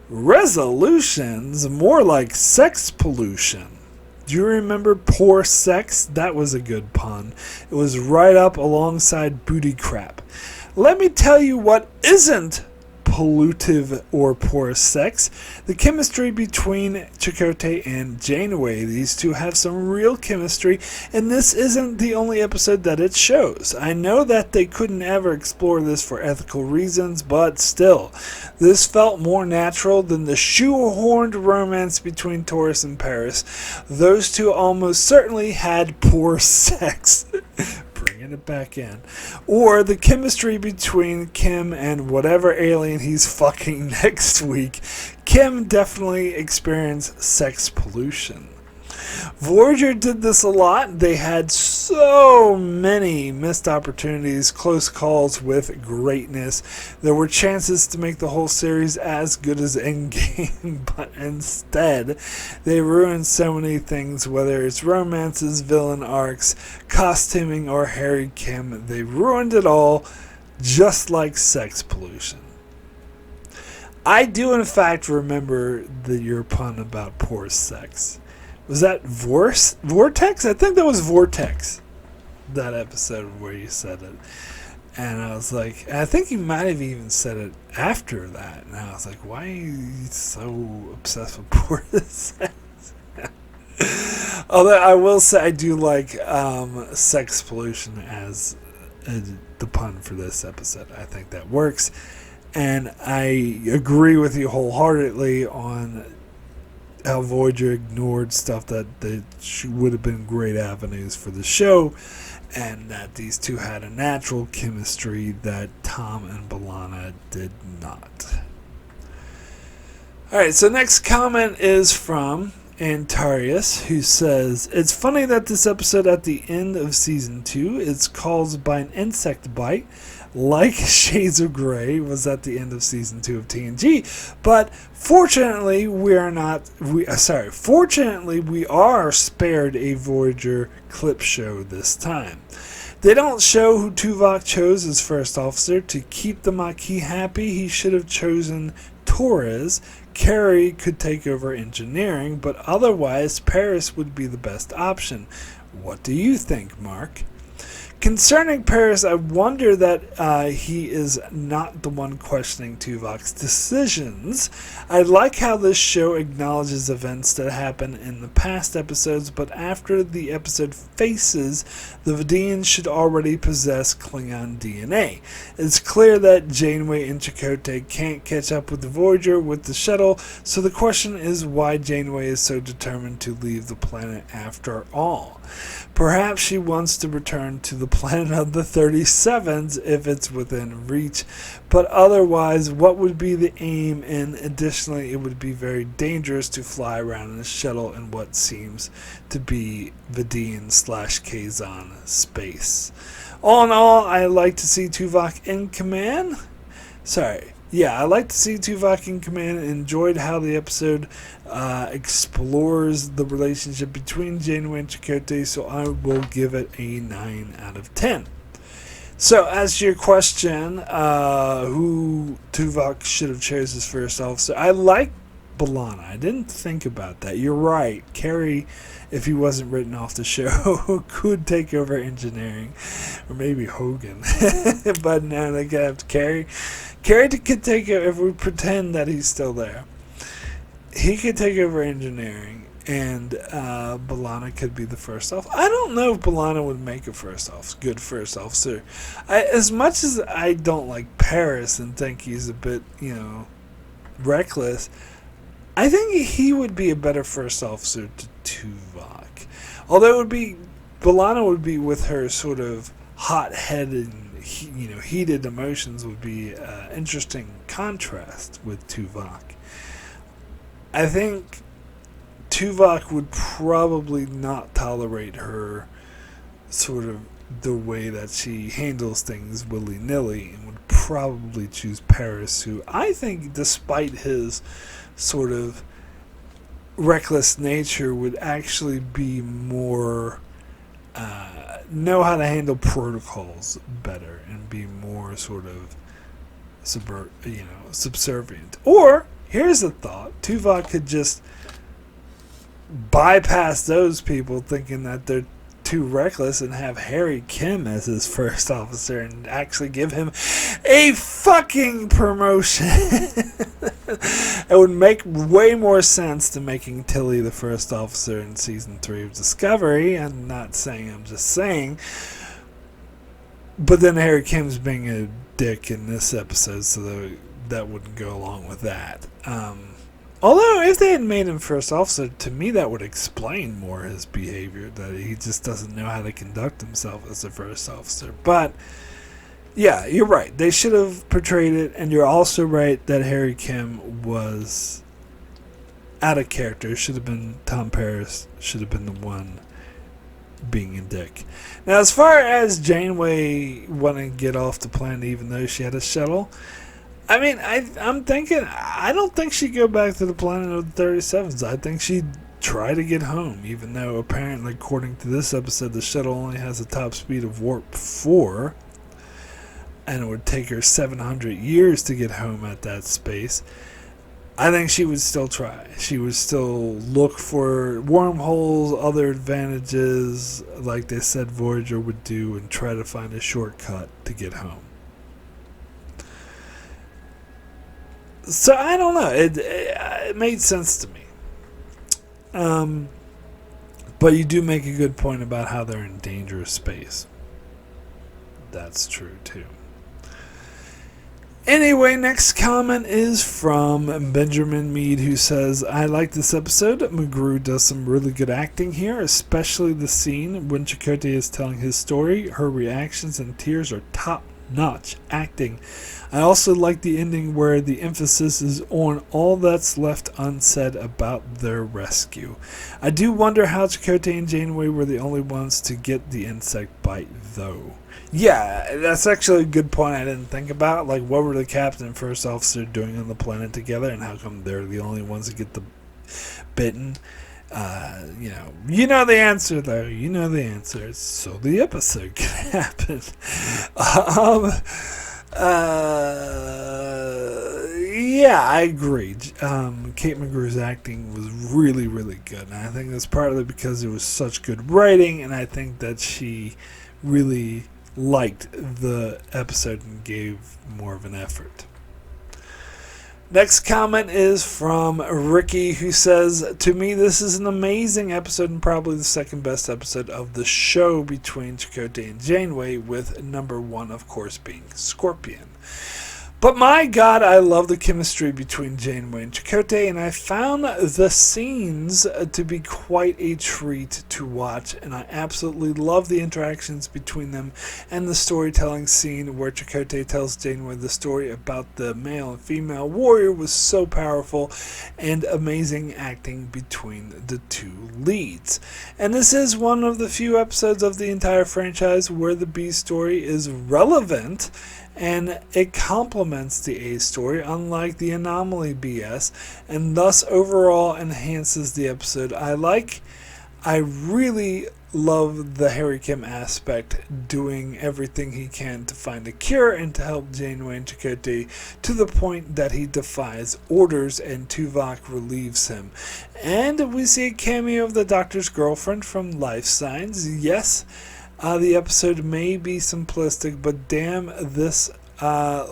resolutions more like sex pollution. Do you remember poor sex? That was a good pun. It was right up alongside booty crap. Let me tell you what isn't pollutive or poor sex. The chemistry between Chakotay and Janeway. These two have some real chemistry, and this isn't the only episode that it shows. I know that they couldn't ever explore this for ethical reasons, but still, this felt more natural than the shoehorned romance between Taurus and Paris. Those two almost certainly had poor sex. Bringing it back in. Or the chemistry between Kim and whatever alien he's fucking next week. Kim definitely experienced sex pollution. Voyager did this a lot. They had so many missed opportunities, close calls with greatness. There were chances to make the whole series as good as Endgame, but instead they ruined so many things, whether it's romances, villain arcs, costuming, or Harry Kim. They ruined it all, just like sex pollution. I do in fact remember your pun about poor sex. Was that Vortex? I think that was Vortex. That episode where you said it. And I was like, I think you might have even said it after that. And I was like, why are you so obsessed with poor sex? Although I will say I do like sex pollution as the pun for this episode. I think that works. And I agree with you wholeheartedly on how Voyager ignored stuff that would have been great avenues for the show, and that these two had a natural chemistry that Tom and B'Elanna did not. Alright, so next comment is from Antarius, who says, "It's funny that this episode at the end of Season 2 is caused by an insect bite, like Shades of Grey was at the end of Season 2 of TNG, but fortunately we are spared a Voyager clip show this time. They don't show who Tuvok chose as first officer. To keep the Maquis happy, he should have chosen Torres. Carey could take over engineering, but otherwise Paris would be the best option. What do you think, Mark?" Concerning Paris, I wonder that he is not the one questioning Tuvok's decisions. I like how this show acknowledges events that happened in the past episodes, but after the episode Faces, the Vidiians should already possess Klingon DNA. It's clear that Janeway and Chakotay can't catch up with the Voyager with the shuttle, so the question is why Janeway is so determined to leave the planet after all. Perhaps she wants to return to the planet of the 37s if it's within reach, but otherwise, what would be the aim? And additionally, it would be very dangerous to fly around in a shuttle in what seems to be Vidiian/Kazon space. All in all, I like to see Tuvok in command. I like to see Tuvok in command and enjoyed how the episode explores the relationship between Janeway and Chakotay, so I will give it a 9 out of 10. So, as to your question, who Tuvok should have chosen as first officer, I like B'Elanna. I didn't think about that. You're right. Carey, if he wasn't written off the show, could take over engineering. Or maybe Hogan. But now they could have Carey. Carey could take over, if we pretend that he's still there. He could take over engineering, and B'Elanna could be the first officer. I don't know if B'Elanna would make a good first officer. As much as I don't like Paris and think he's a bit, reckless, I think he would be a better first officer to Tuvok. Although B'Elanna would be with her sort of hot-headed, heated emotions would be an interesting contrast with Tuvok. I think Tuvok would probably not tolerate her sort of the way that she handles things willy-nilly, and would probably choose Paris, who I think, despite his sort of reckless nature, would actually be more know how to handle protocols better and be more sort of subservient. Or here's a thought: Tuvok could just bypass those people thinking that they're too reckless and have Harry Kim as his first officer and actually give him a fucking promotion. It would make way more sense than making Tilly the first officer in Season 3 of Discovery. I'm not saying, I'm just saying. But then Harry Kim's being a dick in this episode, so that wouldn't go along with that. Although, if they had made him first officer, to me that would explain more his behavior, that he just doesn't know how to conduct himself as a first officer. But, yeah, you're right. They should have portrayed it, and you're also right that Harry Kim was out of character. Should have been Tom Paris, should have been the one being a dick. Now, as far as Janeway wanting to get off the planet even though she had a shuttle, I mean, I'm thinking, I don't think she'd go back to the planet of the 37s. I think she'd try to get home, even though apparently, according to this episode, the shuttle only has a top speed of warp 4, and it would take her 700 years to get home at that space. I think she would still try. She would still look for wormholes, other advantages, like they said Voyager would do, and try to find a shortcut to get home. So, I don't know. It made sense to me. But you do make a good point about how they're in dangerous space. That's true, too. Anyway, next comment is from Benjamin Mead, who says, I like this episode. McGrew does some really good acting here, especially the scene when Chakotay is telling his story. Her reactions and tears are top-notch acting. I also like the ending where the emphasis is on all that's left unsaid about their rescue. I do wonder how Chakotay and Janeway were the only ones to get the insect bite, though. Yeah, that's actually a good point I didn't think about. Like, what were the captain and first officer doing on the planet together, and how come they're the only ones that get the bitten? You know the answer, though. You know the answer. So the episode can happen. Yeah, I agree. Kate McGrew's acting was really, really good. And I think that's partly because it was such good writing, and I think that she really liked the episode and gave more of an effort. Next comment is from Ricky, who says, to me this is an amazing episode and probably the second best episode of the show between Chakotay and Janeway, with number one of course being Scorpion. But my God, I love the chemistry between Janeway and Chakotay, and I found the scenes to be quite a treat to watch, and I absolutely love the interactions between them, and the storytelling scene where Chakotay tells Janeway the story about the male and female warrior was so powerful, and amazing acting between the two leads. And this is one of the few episodes of the entire franchise where the B story is relevant, and it complements the A story, unlike the anomaly BS, and thus overall enhances the episode. I really love the Harry Kim aspect, doing everything he can to find a cure and to help Janeway and Chakotay to the point that he defies orders and Tuvok relieves him. And we see a cameo of the Doctor's girlfriend from Life Signs. Yes, the episode may be simplistic, but damn, I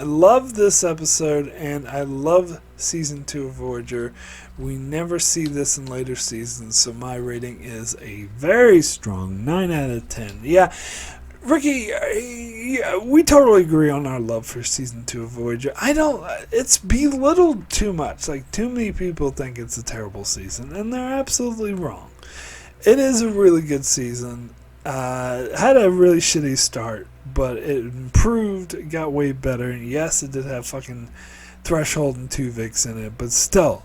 love this episode, and I love Season 2 of Voyager. We never see this in later seasons, so my rating is a very strong 9 out of 10. Yeah, Ricky, we totally agree on our love for Season 2 of Voyager. It's belittled too much. Like, too many people think it's a terrible season, and they're absolutely wrong. It is a really good season. Had a really shitty start, but it improved, it got way better, and yes, it did have fucking Threshold and Tuvok in it, but still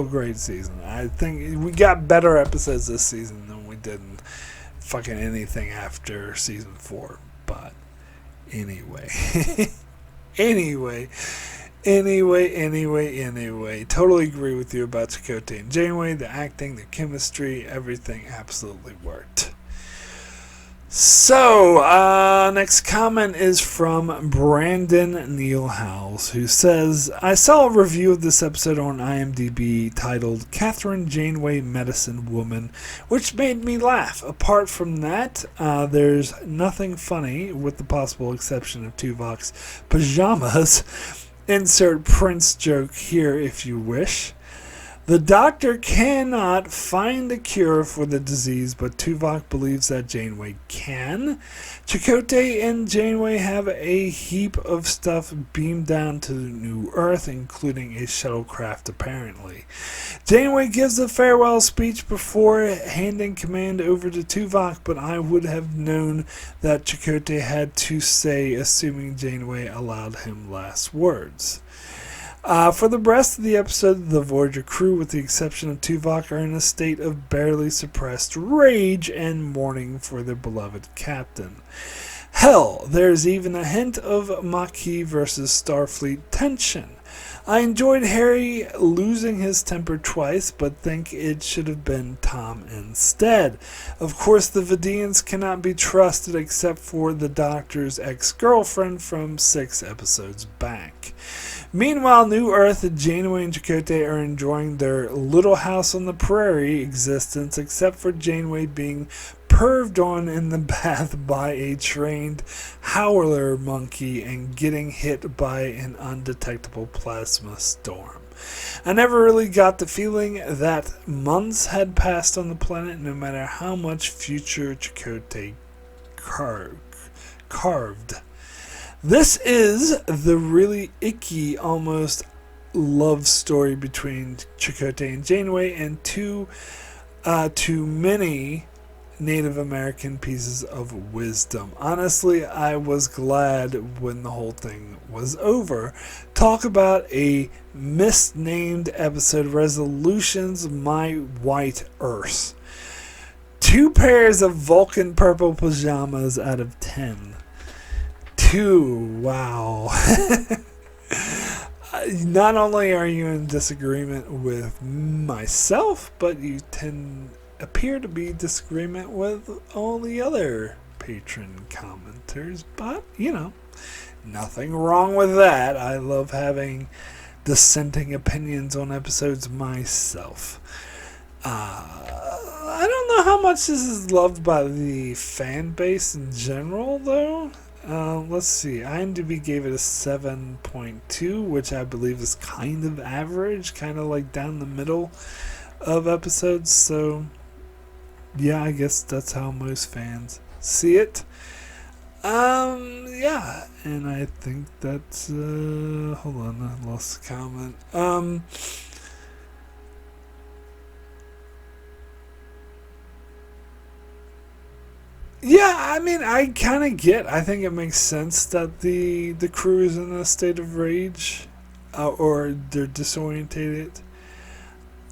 a great season. I think we got better episodes this season than we did in fucking anything after season 4, but anyway. Anyway, totally agree with you about Chakotay and Janeway. The acting, the chemistry, everything absolutely worked. So, next comment is from Brandon Neil Howells, who says, I saw a review of this episode on IMDb titled Catherine Janeway Medicine Woman, which made me laugh. Apart from that, there's nothing funny, with the possible exception of Tuvok's pajamas. Insert Prince joke here if you wish. The Doctor cannot find a cure for the disease, but Tuvok believes that Janeway can. Chakotay and Janeway have a heap of stuff beamed down to New Earth, including a shuttlecraft apparently. Janeway gives a farewell speech before handing command over to Tuvok, but I would have known that Chakotay had to say, assuming Janeway allowed him last words. For the rest of the episode, the Voyager crew, with the exception of Tuvok, are in a state of barely suppressed rage and mourning for their beloved captain. Hell, there's even a hint of Maquis versus Starfleet tension. I enjoyed Harry losing his temper twice, but think it should have been Tom instead. Of course, the Vidiians cannot be trusted except for the Doctor's ex-girlfriend from 6 episodes back. Meanwhile, New Earth, Janeway and Chakotay are enjoying their little house on the prairie existence, except for Janeway being perved on in the bath by a trained howler monkey and getting hit by an undetectable plasma storm. I never really got the feeling that months had passed on the planet, no matter how much future Chakotay carved. This is the really icky, almost love story between Chakotay and Janeway, and too many Native American pieces of wisdom. Honestly, I was glad when the whole thing was over. Talk about a misnamed episode, Resolutions, My White Earth. 2 pairs of Vulcan purple pajamas out of 10. 2, wow. Not only are you in disagreement with myself, but you appear to be in disagreement with all the other patron commenters. But, nothing wrong with that. I love having dissenting opinions on episodes myself. I don't know how much this is loved by the fan base in general, though. Let's see. IMDb gave it a 7.2, which I believe is kind of average, kind of like down the middle of episodes. So, yeah, I guess that's how most fans see it. Yeah, and I think that's, hold on, I lost the comment. Yeah, I mean, I kind of I think it makes sense that the crew is in a state of rage, or they're disorientated.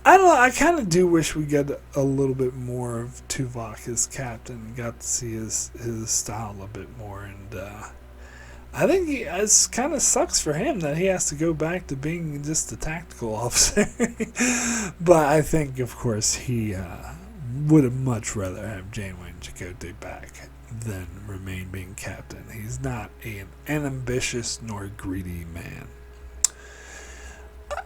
I don't know, I kind of do wish we get a little bit more of Tuvok as captain and got to see his style a bit more, and I think it kind of sucks for him that he has to go back to being just a tactical officer. But I think, of course, he would have much rather have Janeway and Chakotay back than remain being captain. He's not an ambitious nor greedy man.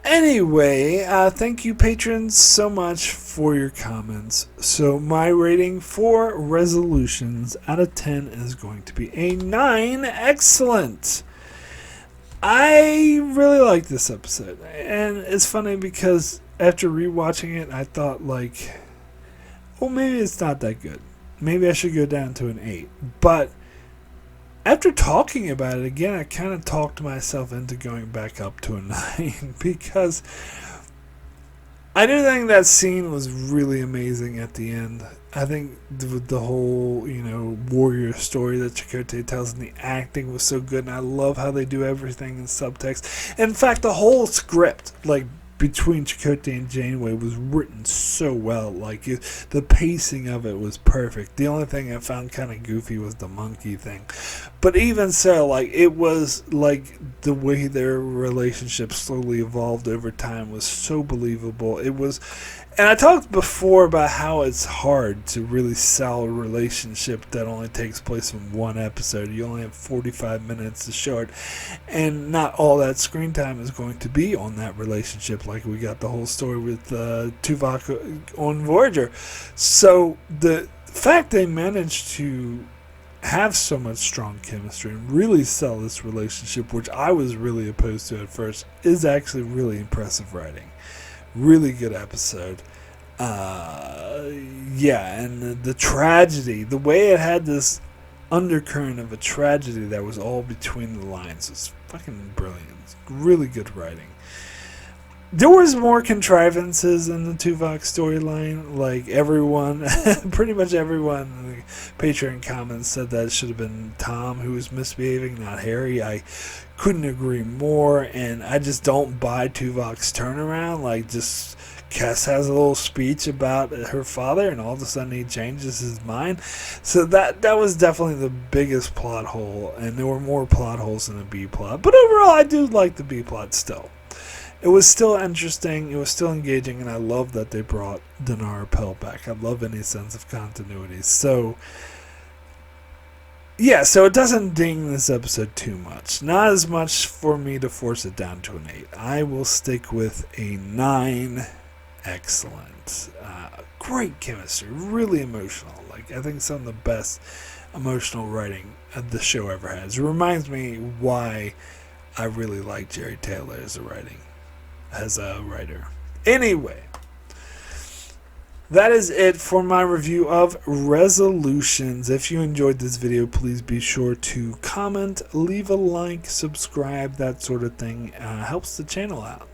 Anyway, thank you patrons so much for your comments. So my rating for Resolutions out of 10 is going to be a 9. Excellent. I really like this episode, and it's funny because after rewatching it, I thought like, well, maybe it's not that good. Maybe I should go down to an 8. But after talking about it again, I kind of talked myself into going back up to a 9 because I do think that scene was really amazing at the end. I think the whole, warrior story that Chakotay tells and the acting was so good, and I love how they do everything in subtext. In fact, the whole script, between Chakotay and Janeway was written so well. The pacing of it was perfect. The only thing I found kind of goofy was the monkey thing. But even so, it was the way their relationship slowly evolved over time was so believable. It was, and I talked before about how it's hard to really sell a relationship that only takes place in one episode. You only have 45 minutes to show it, and not all that screen time is going to be on that relationship. We got the whole story with Tuvok on Voyager. So the fact they managed to have so much strong chemistry and really sell this relationship, which I was really opposed to at first, is actually really impressive writing. Really good episode. Yeah, and the tragedy, the way it had this undercurrent of a tragedy that was all between the lines was fucking brilliant. Really good writing. There was more contrivances in the Tuvok storyline. Everyone, pretty much everyone in the Patreon comments said that it should have been Tom who was misbehaving, not Harry. I couldn't agree more, and I just don't buy Tuvok's turnaround. Just Kes has a little speech about her father, and all of a sudden he changes his mind. So that was definitely the biggest plot hole, and there were more plot holes in the B plot. But overall, I do like the B plot still. It was still interesting, it was still engaging, and I love that they brought Dinar Pell back. I love any sense of continuity. So, yeah, so it doesn't ding this episode too much. Not as much for me to force it down to an 8. I will stick with a 9. Excellent. Great chemistry, really emotional. I think some of the best emotional writing the show ever has. It reminds me why I really like Jerry Taylor as a writer. Anyway, that is it for my review of Resolutions. If you enjoyed this video, please be sure to comment, leave a like, subscribe, that sort of thing. Helps the channel out.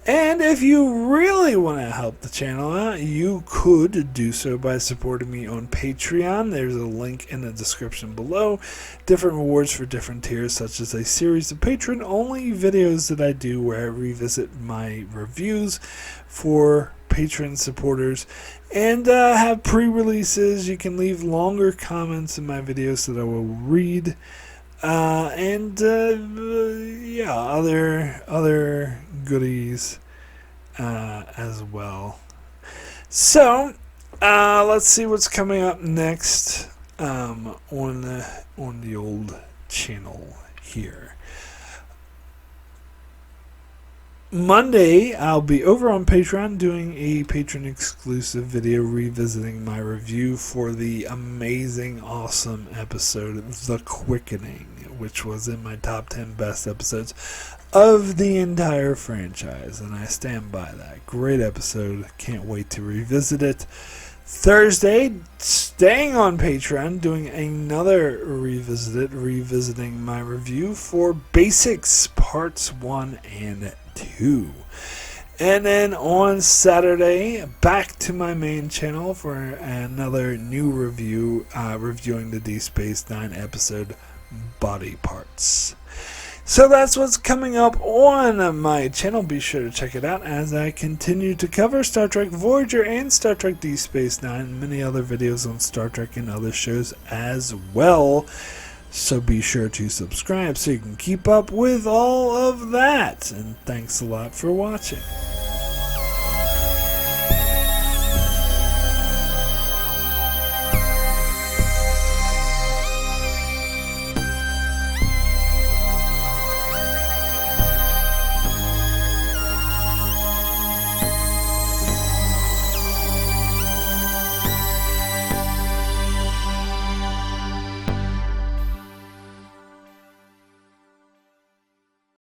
And if you really want to help the channel out, you could do so by supporting me on Patreon. There's a link in the description below. Different rewards for different tiers, such as a series of patron-only videos that I do where I revisit my reviews for patron supporters, and have pre-releases. You can leave longer comments in my videos that I will read. Yeah, other goodies as well. So let's see what's coming up next on the old channel here. Monday, I'll be over on Patreon doing a patron exclusive video revisiting my review for the amazing, awesome episode The Quickening, which was in my top 10 best episodes of the entire franchise, and I stand by that. Great episode. Can't wait to revisit it. Thursday, staying on Patreon, doing another revisiting my review for Basics Parts 1 and 2. And then on Saturday, back to my main channel for another new review, reviewing the Deep Space Nine episode Body Parts. So that's what's coming up on my channel. Be sure to check it out as I continue to cover Star Trek Voyager and Star Trek Deep Space Nine, and many other videos on Star Trek and other shows as well. So be sure to subscribe so you can keep up with all of that. And thanks a lot for watching.